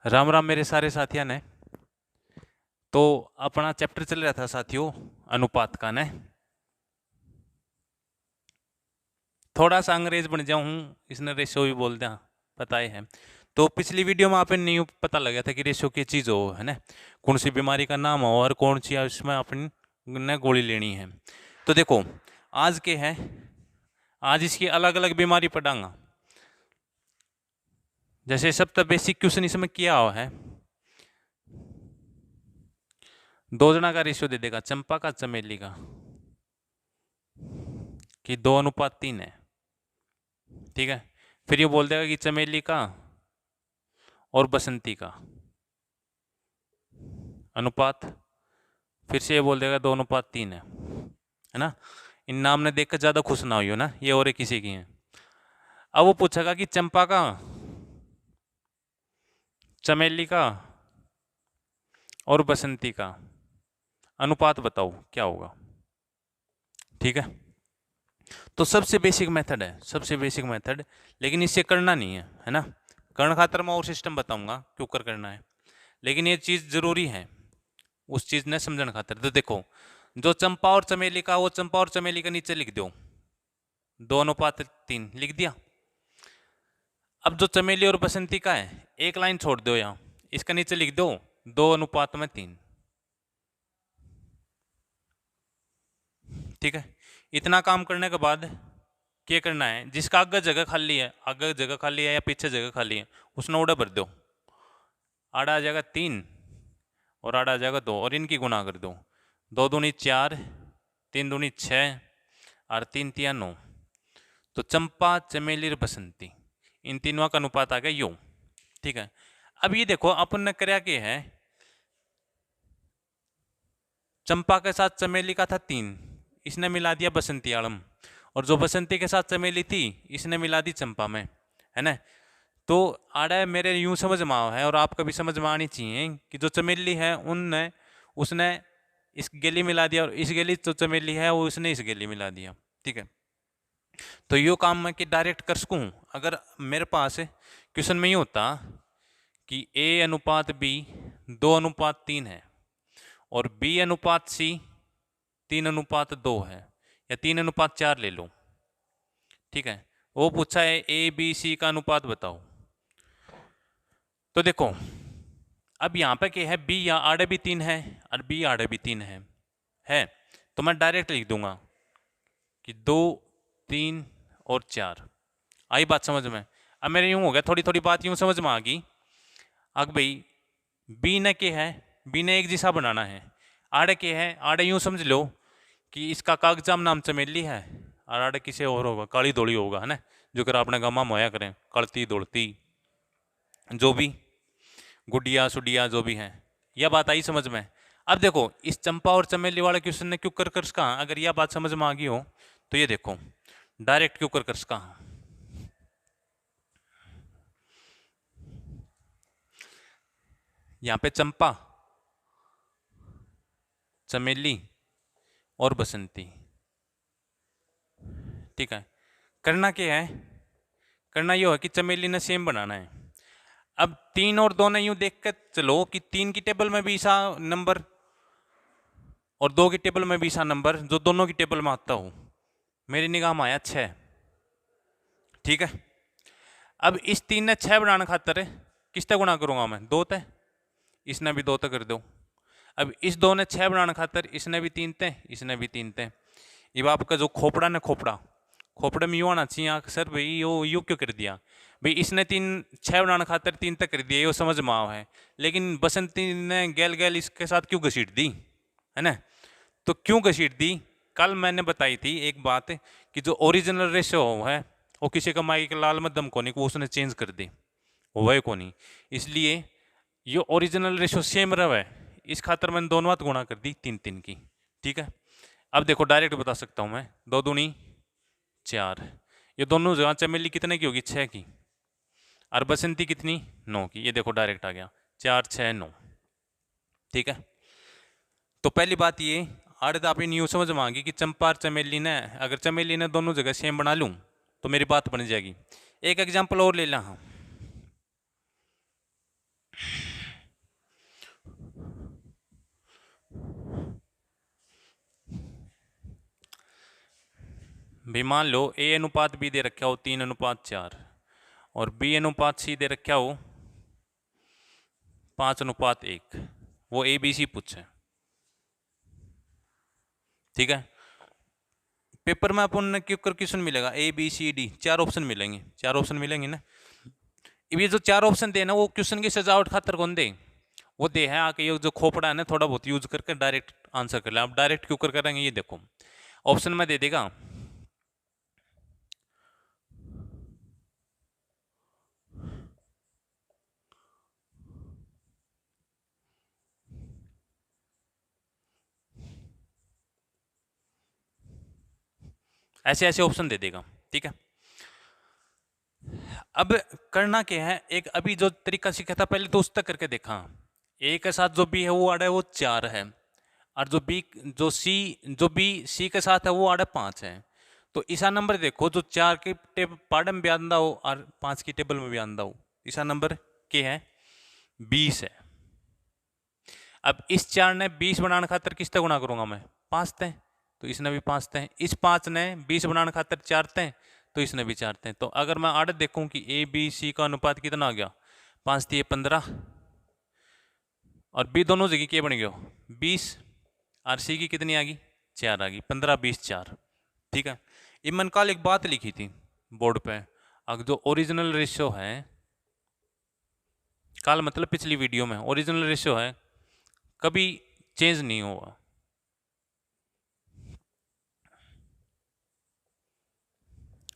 राम राम मेरे सारे साथियों ने। तो अपना चैप्टर चल रहा था साथियों, अनुपात का ने। थोड़ा सा अंग्रेज बन जाऊं, इसने रेशो भी बोल दिया, पता ही है। तो पिछली वीडियो में आप नहीं पता लगा था कि रेशो की चीज़ हो, है ना, कौन सी बीमारी का नाम हो और कौन सी उसमें अपन ने गोली लेनी है। तो देखो आज के है, आज इसकी अलग अलग बीमारी पढ़ाऊंगा। जैसे सब तो बेसिक क्वेश्चन इसमें किया हुआ है, दो जना का रेशियो दे देगा, चंपा का चमेली का, कि 2:3 है। ठीक है, फिर ये बोल देगा कि चमेली का और बसंती का अनुपात, फिर से ये बोल देगा 2:3 है ना। इन नाम ने देखकर ज़्यादा खुश ना हुई हो ना, ये और किसी की हैं। अब वो पूछेगा कि चंपा का, चमेली का और बसंती का अनुपात बताओ क्या होगा। ठीक है, तो सबसे बेसिक मेथड है, सबसे बेसिक मेथड, लेकिन इससे करना नहीं है ना। कर्ण खातर मैं और सिस्टम बताऊंगा क्यों कर करना है, लेकिन ये चीज़ जरूरी है उस चीज़ ने समझने खातर। तो देखो, जो चंपा और चमेली का, वो चंपा और चमेली का नीचे लिख दो, 2:3 लिख दिया। अब जो चमेली और बसंती का है, एक लाइन छोड़ दो यहाँ, इसका नीचे लिख दो 2:3। ठीक है, इतना काम करने के बाद क्या करना है, जिसका आगे जगह खाली है, आगे जगह खाली है या पीछे जगह खाली है, उसने ओडा भर दो। आड़ा आ जाएगा 3 और आड़ा आ जाएगा 2, और इनकी गुना कर दो। 2 दूनी 4, 3 दूनी 6 और 3 तिया 9। तो चंपा चमेली और बसंती, इन तीनों का अनुपात आ गया यो। ठीक है, अब ये देखो अपन ने क्या किया है, चंपा के साथ चमेली का था 3, इसने मिला दिया बसंती आलम, और जो बसंती के साथ चमेली थी इसने मिला दी चंपा में, है ना। तो आड़ा मेरे यूं समझ में आओ है, और आपका भी समझ में आनी चाहिए कि जो चमेली है उनने, उसने इस गेली मिला दिया, और इस गेली जो चमेली है वो उसने इस गेली मिला दिया। ठीक है, तो यो काम मैं कि डायरेक्ट कर सकूँ। अगर मेरे पास क्वेश्चन में ये होता कि A/B 2:3 है, और B/C 3:2 है, या 3:4 ले लो। ठीक है, वो पूछा है ABC का अनुपात बताओ। तो देखो अब यहाँ पे क्या है, बी या आड़े भी 3 है और बी आड़े भी 3 है। तो मैं डायरेक्ट लिख दूंगा कि 2, 3 और 4। आई बात समझ में। अब मेरे यूं हो गया, थोड़ी थोड़ी बात यूं समझ में आ गई। अब भाई बी ने क्या है, बी ने एक जैसा बनाना है। आड़े क्या है, आड़े यूं समझ लो कि इसका कागजाम नाम चमेली है, और आड़े किसे और होगा, काली दौड़ी होगा, है ना, जो कर अपने गामा मोया करें, कड़ती दौड़ती, जो भी गुडिया सुडिया जो भी हैं। यह बात आई समझ में। अब देखो इस चंपा और चमेली वाले क्वेश्चन ने क्यों कर कहा, अगर यह बात समझ में आ गई हो तो ये देखो डायरेक्ट क्यों कर कहा। यहाँ पे चंपा, चमेली और बसंती। ठीक है, करना क्या है, करना यह है कि चमेली ने सेम बनाना है। अब 3 और 2 ने यूं देख कर चलो कि 3 की टेबल में भी ऐसा नंबर और 2 की टेबल में भी ऐसा नंबर जो दोनों की टेबल में आता हो। मेरी निगाह में आया 6। ठीक है, अब इस 3 ने 6 बनाने खातर किससे गुणा करूंगा मैं, 2 ते, इसने भी 2 ते कर दो। अब इस 2 ने 6 बनाने खातर इसने भी 3 ते, इसने भी 3 ते। ये आपका जो खोपड़ा ने, खोपड़ा, खोपड़े में यूँ आना चाहिए सर भाई, यो क्यों कर दिया भाई, इसने 6 बनाने खातर 3 तक कर दिया, ये समझ में आओ है। लेकिन बसंती ने गैल गैल इसके साथ क्यों घसीट दी, है ना। तो क्यों घसीट दी, कल मैंने बताई थी एक बात कि जो ओरिजिनल रेशो है वो किसी कमाई के लाल मध्यम कोनी को उसने चेंज कर दी, वह कोनी, इसलिए ये ओरिजिनल रेशो सेम रहे, इस खातर मैंने दोनों बात गुणा कर दी 3 की। ठीक है, अब देखो डायरेक्ट बता सकता हूँ मैं, 2 दूनी 4, ये दोनों जगह चमेली कितने की होगी, 6 की, और बसंती कितनी, 9 की। ये देखो डायरेक्ट आ गया 4, 6, 9। ठीक है, तो पहली बात ये आड़े तो आप यूँ समझ में आ गई कि चंपा और चमेली ने, अगर चमेली ने दोनों जगह सेम बना लूँ तो मेरी बात बन जाएगी। एक एग्जाम्पल और ले ला, हाँ, भी मान लो ए अनुपात बी दे रखा हो 3:4 और बी अनुपात सी दे रखा हो 5:1, वो ए बी सी पूछे, ठीक है। पेपर में अपन क्यों क्वेश्चन मिलेगा A B C D, 4 option मिलेंगे, 4 ऑप्शन मिलेंगे ना। अब ये जो 4 ऑप्शन दे ना वो क्वेश्चन की सजावट खातर कौन दे, वो दे है आके ये जो खोपड़ा है ना थोड़ा बहुत यूज करके डायरेक्ट आंसर कर ले। आप डायरेक्ट क्यों कर करेंगे, ये देखो ऑप्शन में दे देगा ऐसे ऐसे ऑप्शन दे देगा, ठीक है। अब करना क्या है, एक अभी जो तरीका सीखा था पहले तो उस तक करके देखा। ए के साथ जो बी है वो आड़ा है वो 4 है, और जो बी सी के साथ है वो आड़ा 5 है। तो ईसा नंबर देखो जो 4 के टेबल पार्ट में भी आंदा हो और 5 की टेबल में भी आंदा हो, ईसा नंबर क्या है 20 है। अब इस 4 ने 20 बनाने खातर किस तक गुणा करूंगा मैं 5 तय, तो इसने भी 5 तय। इस 5 ने 20 बनाने खातर 4 तय, तो इसने भी 4 तय। तो अगर मैं आड़त देखूं कि ए बी सी का अनुपात कितना आ गया 5 3 15 और बी दोनों जगह क्या बन गया 20 और सी की कितनी आ गई 4 आ गई, 15 20 4, ठीक है। इमन कल एक बात लिखी थी बोर्ड पे, अगर जो ओरिजिनल रेशियो है कल मतलब पिछली वीडियो में ओरिजिनल रेशियो है कभी चेंज नहीं हुआ,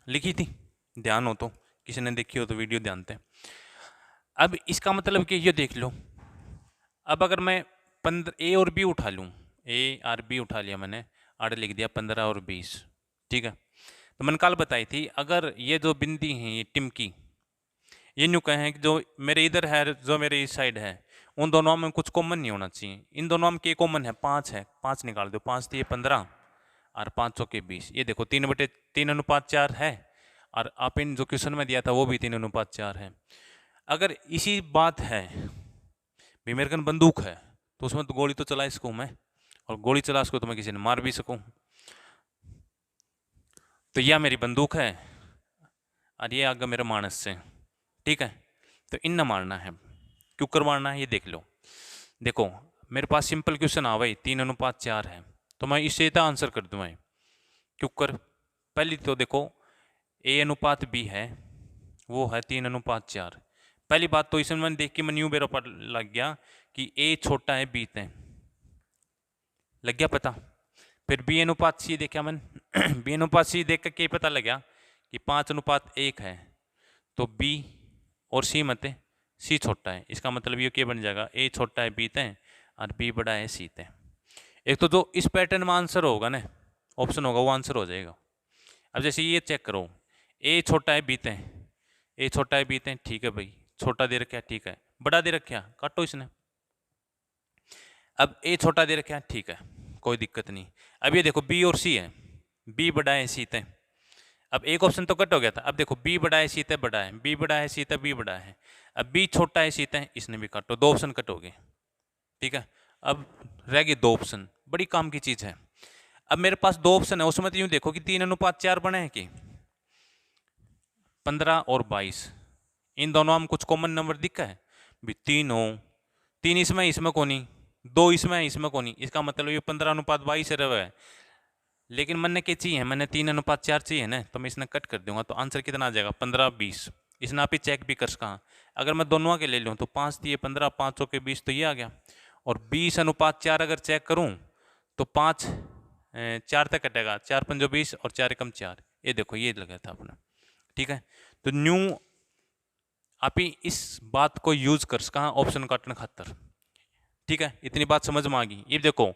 लिखी थी, ध्यान हो तो किसी ने देखी हो तो वीडियो ध्यान से। अब इसका मतलब कि ये देख लो, अब अगर मैं 15 ए और बी उठा लूँ, ए और बी उठा लिया मैंने, आड़ लिख दिया 15 और 20, ठीक है। तो मैंने कल बताई थी अगर ये जो बिंदी हैं ये टिमकी, ये न्यू कहें कि जो मेरे इधर है जो मेरे इस साइड है उन दोनों में कुछ कॉमन नहीं होना चाहिए। इन दोनों में के कॉमन है 5 है, 5 निकाल दो, 5 3 15 और 5 के 20, ये देखो 3/3 है। और आप इन जो क्वेश्चन में दिया था वो भी 3:4 है। अगर इसी बात है भी मेरे कन बंदूक है तो उसमें तो गोली तो चला सकूँ मैं, और गोली चला सकूँ तो मैं किसी ने मार भी सकूँ। तो यह मेरी बंदूक है और ये आगे मेरे मानस से, ठीक है। तो इन न मारना है, क्यों कर मारना है ये देख लो। देखो मेरे पास सिंपल क्वेश्चन आ भाई 3:4 है, तो मैं इससे तो आंसर कर दूँ मैं क्यों कर। पहली तो देखो ए अनुपात बी है वो है 3:4। पहली बात तो इसमें मैंने देख के मैं न्यू मेरा पर लग गया कि ए छोटा है बी ते, लग गया पता। फिर बी अनुपात सी देखा मैंने बी अनुपात सी देख के पता लग गया कि 5:1 है, तो बी और सी मत सी छोटा है, इसका मतलब ये क्या बन जाएगा ए छोटा है बी ते और बी बड़ा है सी ते। एक तो जो इस पैटर्न में आंसर होगा ना ऑप्शन होगा वो आंसर हो जाएगा। अब जैसे ये चेक करो ए छोटा है बी ते, ए छोटा है बी ते, ठीक है भाई, छोटा दे रखा ठीक है, बड़ा दे रखा काटो इसने। अब ए छोटा दे रखा ठीक है कोई दिक्कत नहीं। अब ये देखो बी और सी है, बी बड़ा है सी ते, अब एक ऑप्शन तो कट हो गया था। अब देखो बी बड़ा है सी ते बड़ा है, बी बड़ा है सी ते बी बड़ा है। अब बी छोटा है सी ते, इसने भी काटो, 2 ऑप्शन कट हो गए, ठीक है। अब रह गए 2 ऑप्शन, बड़ी काम की चीज है। अब मेरे पास 2 ऑप्शन है उसमें तो यूं देखो कि 3:4 बने हैं कि 15 और 22, इन दोनों में कुछ कॉमन नंबर दिखा है भी 3 हो, 3 इसमें को नहीं, 2 इसमें को नहीं, इसका मतलब ये 15:22 रहा है। लेकिन मैंने क्या चाहिए, मैंने 3:4 चाहिए ना, तो मैं इसने कट कर दूंगा तो आंसर कितना आ जाएगा 15 20। इसने आप ही चेक भी कर सका, अगर मैं दोनों के ले लूँ तो 5 3 15 5 के 20 तो ये आ गया। और 20:4 अगर चेक करूँ तो 5 4 तक कटेगा, 4 5 20 और 4 एकम 4, ये देखो ये लगा था अपना, ठीक है। तो न्यू आप ही इस बात को यूज कर सका ऑप्शन काटने खातर, ठीक है। इतनी बात समझ में आ गई। ये देखो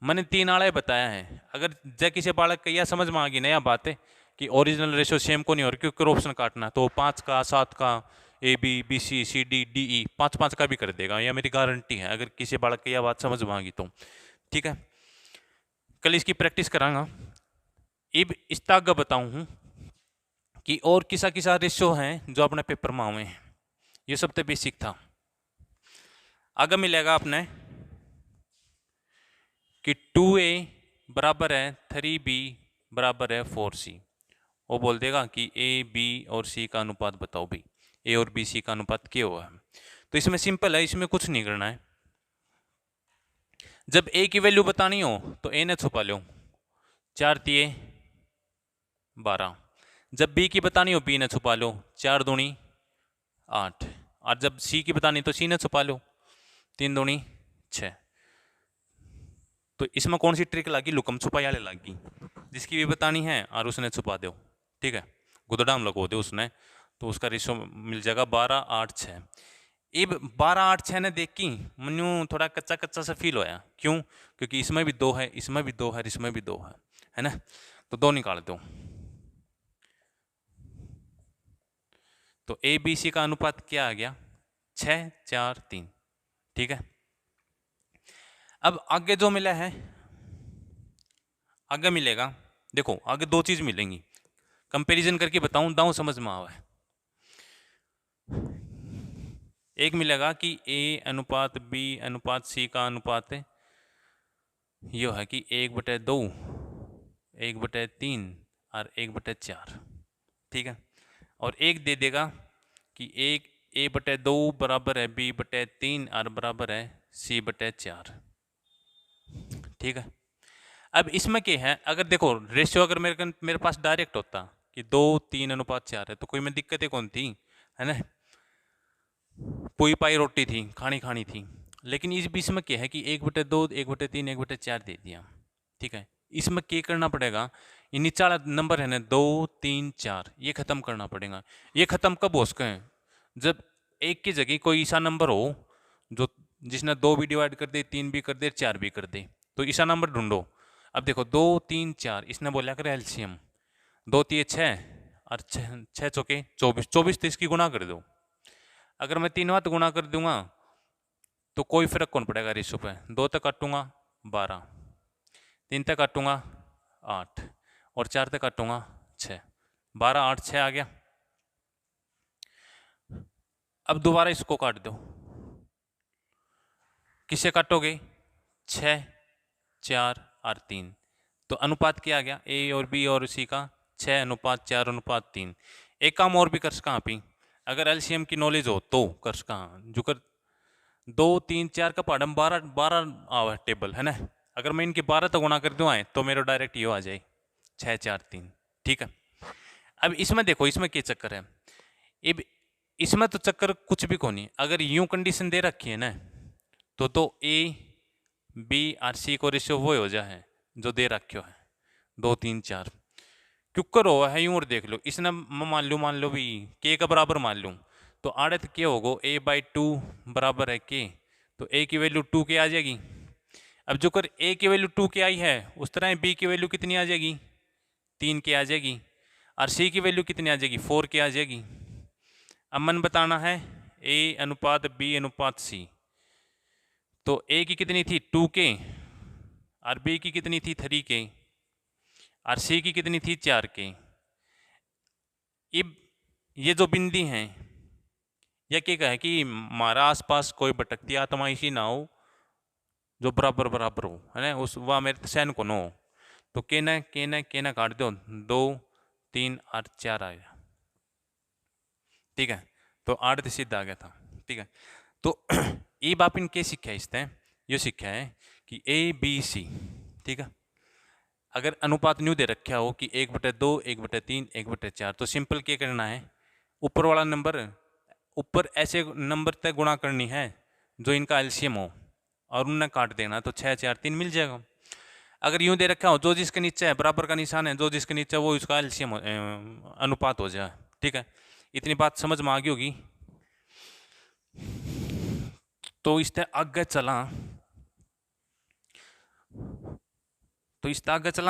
मैंने 3 आड़े बताया है, अगर जय किसी बालक का यह समझ में आ गई नया बात है कि ओरिजिनल रेशियो सेम को नहीं और क्योंकि ऑप्शन काटना तो 5 का 7 का A B B C C D D E 5 का भी कर देगा, यह मेरी गारंटी है अगर किसी बालक की यह बात समझ में आ गई तो, ठीक है। कल इसकी प्रैक्टिस करांगा। अब इस तक बताऊँ हूँ कि और किसा किसा रेशियो हैं जो अपने पेपर में आए हैं, ये सब तो बेसिक था। आगे मिलेगा अपने कि 2a बराबर है 3b बराबर है 4C। वो बोल देगा कि ए बी और सी का अनुपात बताओ भाई, ए और बी सी का अनुपात क्या हुआ है। तो इसमें सिंपल है, इसमें कुछ नहीं करना है। जब ए की वैल्यू बतानी हो तो ए ने छुपा लो, 4 तिये 12। जब बी की बतानी हो बी ने छुपा लो, 4 दूनी 8। और जब सी की बतानी तो सी ने छुपा लो, 3 दूनी 6। तो इसमें कौन सी ट्रिक लागी? लुकम छुपाई वाले लागी, जिसकी भी बतानी है और उसने छुपा दो, ठीक है, गुदड़ाम लगो दो उसने, तो उसका रेशो मिल जाएगा 12 8 6। अब 12 8 6 ने देख की मनु थोड़ा कच्चा कच्चा सा फील होया, क्यों? क्योंकि इसमें भी 2 है, इसमें भी 2 है, इसमें भी 2 है ना। तो 2 निकाल दो, तो ए बी सी का अनुपात क्या आ गया? 6 4 3, ठीक है। अब आगे जो मिला है, आगे मिलेगा, देखो आगे 2 चीज मिलेंगी, कंपैरिजन करके बताऊं, दाऊं समझ में आवा है। एक मिलेगा कि ए अनुपात बी अनुपात सी का अनुपात यो है कि 1/2, 1/3 और 1/4, ठीक है। और एक दे देगा कि एक a/2 बराबर है b/3 और बराबर है c/4, ठीक है। अब इसमें क्या है, अगर देखो रेशियो अगर मेरे पास डायरेक्ट होता कि 2 3 अनुपात 4 है तो कोई में दिक्कतें कौन थी, है ना, पुई पाई रोटी थी, खानी खानी थी। लेकिन इस बीच में क्या है कि 1/2 1/3 1/4 दे दिया, ठीक है। इसमें क्या करना पड़ेगा, ये नीचा वाला नंबर है ना 2 3 4, ये खत्म करना पड़ेगा। ये खत्म कब हो सके? जब एक की जगह कोई ऐसा नंबर हो जो जिसने 2 भी डिवाइड कर दे, 3 भी कर दे, 4 भी कर दे, तो ऐसा नंबर ढूंढो। अब देखो 2 3 4, इसने बोला कर एलसीएम 2 3 6 और 6 चौके 24, 24 तो इसकी गुणा कर दो। अगर मैं 3 बार गुणा कर दूंगा तो कोई फर्क कौन पड़ेगा रेशो पे? 2 तक काटूंगा 12, 3 तक काटूंगा 8 और 4 तक काटूंगा 6, 12 8 6 आ गया। अब दोबारा इसको काट दो, किससे काटोगे? 6 4 और 3, तो अनुपात क्या आ गया? ए और बी और सी का 6:4:3। एक काम और भी कर सका आप ही, अगर एलसीएम की नॉलेज हो तो कर सका, जो कर 2 3 4 का पढ़म 12 12 आवा टेबल, है ना। अगर मैं इनके 12 तक गुणा कर दूँ आए तो मेरा डायरेक्ट ये आ जाए 6 4 3, ठीक है। अब इसमें देखो इसमें क्या चक्कर है, अब इसमें तो चक्कर कुछ भी को नहीं। अगर यूं कंडीशन दे रखी है ना तो ए बी और सी को रेशियो वो हो जाए जो दे रखो है 2 3 4। क्यों हो है यूं और देख लो, इसने मान लो भी के का बराबर मान लूँ तो आड़त क्या होगा? a/2 बराबर है के, तो a की वैल्यू 2 के आ जाएगी। अब जो कर a की वैल्यू 2 के आई है उस तरह b की वैल्यू कितनी आ जाएगी? 3 के आ जाएगी। और c की वैल्यू कितनी आ जाएगी? 4 के आ जाएगी। अब मन बताना है a अनुपात b अनुपात c, तो a की कितनी थी? 2 के, और b की कितनी थी? 3 के, और c की कितनी थी? 4 के। अब ये जो बिंदी हैं यह क्या है कि हमारा आसपास कोई भटकती आत्मा ऐसी ना हो जो बराबर बराबर हो, है ना, उस वह मेरे सैन को न हो। तो के ना काट दो, 2 3 और 4 आ गया, ठीक है। तो 8 सिद्ध आ गया था, ठीक है। तो ये बाप इन के सीखा है, इसने ये सीखा है कि ए बी सी, ठीक है। अगर अनुपात न्यू दे रखा हो कि 1/2 1/3 1/4, तो सिंपल क्या करना है, ऊपर वाला नंबर ऊपर ऐसे नंबर तक गुणा करनी है जो इनका एलसीएम हो और उन्हें काट देना, तो 6 4 3 मिल जाएगा। अगर यूं दे रखा हो जो जिसके नीचे है बराबर का निशान है, जो जिसके नीचे वो इसका एलसीएम अनुपात हो जाए, ठीक है। इतनी बात समझ में आ गई होगी। तो इससे आगे चला,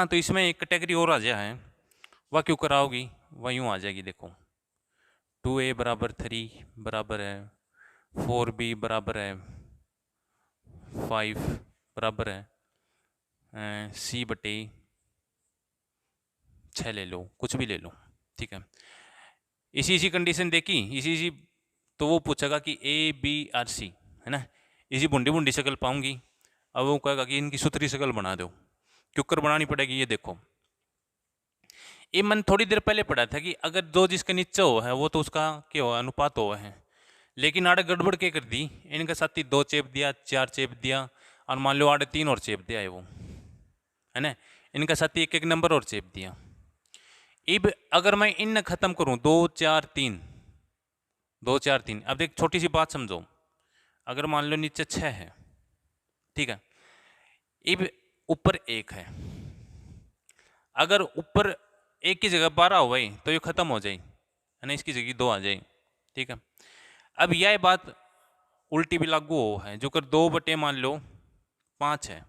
तो इसमें एक कैटेगरी और आ जाए, वह क्यों कराओगी? वह यूं आ जाएगी, देखो 2a बराबर 3 बराबर है 4b बराबर है 5 बराबर है c/6 ले लो, कुछ भी ले लो, ठीक है। इसी कंडीशन देखी, इसी तो वो पूछेगा कि a b और c, है ना, इसी बुंडी बुंडी शक्ल पाऊंगी। अब वो कहेगा कि इनकी सुथरी शक्ल बना दो, क्यों कर बनानी पड़ेगी? ये देखो ये मन थोड़ी देर पहले पढ़ा था कि अगर दो जिसके नीचे हो है वो तो उसका क्या हो अनुपात हो है, लेकिन आड़े गड़बड़ क्या कर दी, इनका साथ ही 2 चेप दिया, 4 चेप दिया, और मान लो आड़े 3 और चेप दिया है वो, है ना, इनका साथ ही एक एक नंबर और चेप दिया। अब अगर मैं इन खत्म करूं 2 4 3 2 4 3, अब देख छोटी सी बात समझो, अगर मान लो नीचे 6 है, ठीक है, अब ऊपर 1 है, अगर ऊपर 1 की जगह 12 हो गई तो ये खत्म हो जाए, है ना, इसकी जगह 2 आ जाए, ठीक है। अब यह बात उल्टी भी लागू हो है, जो कर 2 बटे मान लो 5 है,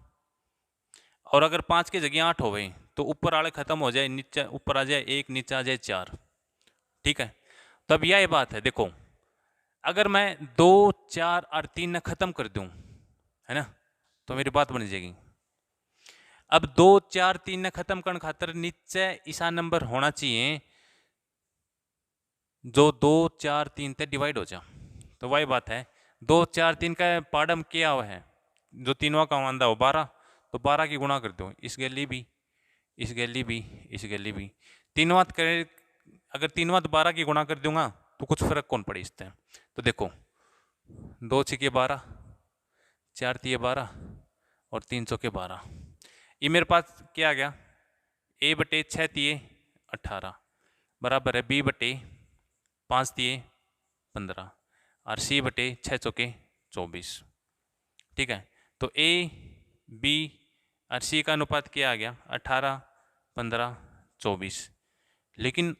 और अगर 5 की जगह 8 हो गई तो ऊपर वाले खत्म हो जाए, नीचे ऊपर आ जाए 1, नीचे आ जाए 4, ठीक है। तो अब यह बात है, देखो अगर मैं 2 4 और 3 ने खत्म कर दूं, है ना, तो मेरी बात बन जाएगी। अब 2 4 3 ने खत्म करने खातर नीचे ऐसा नंबर होना चाहिए जो 2 4 3 से डिवाइड हो जा, तो वही बात है 2 4 3 का पाडम किया हुआ है, जो तीनों का आंदा हो 12, तो 12 की गुणा कर दो, इस गैली भी, इस गैली भी, इस गैली भी, तीनों करे, अगर तीनों 12 की गुणा कर दूंगा तो कुछ फर्क कौन पड़े इससे। तो देखो 2 6 के 12, 4 तिये 12 और 3 चौके 12, ये मेरे पास क्या आ गया, a बटे 6 तिये 18 बराबर है b बटे 5 तिये 15 और c बटे 6 चौके 24, ठीक है। तो a b और c का अनुपात क्या आ गया 18 15 24, लेकिन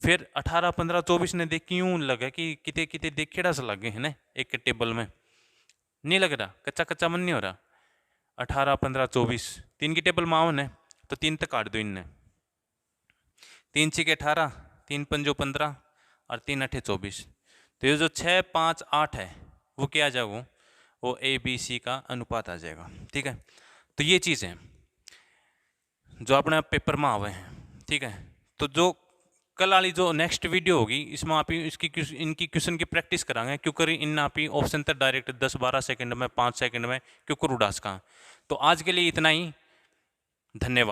फिर 18 15 24 ने देख क्यों लगा कि किते किते देख केड़ा सा लगे है ना, एक टेबल में नहीं लग रहा, कच्चा कच्चा मन नहीं हो रहा। 18 15 24 3 की टेबल मावन है, तो 3 तक काट दो इनने, 3 6 के 18, 3 पंजो 15 और 3 अठे 24, तो ये जो 6 5 8 है वो क्या आ जाएगा, वो ए बी सी का अनुपात आ जाएगा, ठीक है। तो ये चीज़ है जो अपने पेपर में आवे हैं, ठीक है। तो जो कल वाली जो नेक्स्ट वीडियो होगी इसमें आप इसकी इनकी क्वेश्चन की प्रैक्टिस कराएंगे, क्यों करी इन आप ऑप्शन तक डायरेक्ट 10 12 सेकंड में 5 सेकंड में क्यों कर उड़ास का। तो आज के लिए इतना ही, धन्यवाद।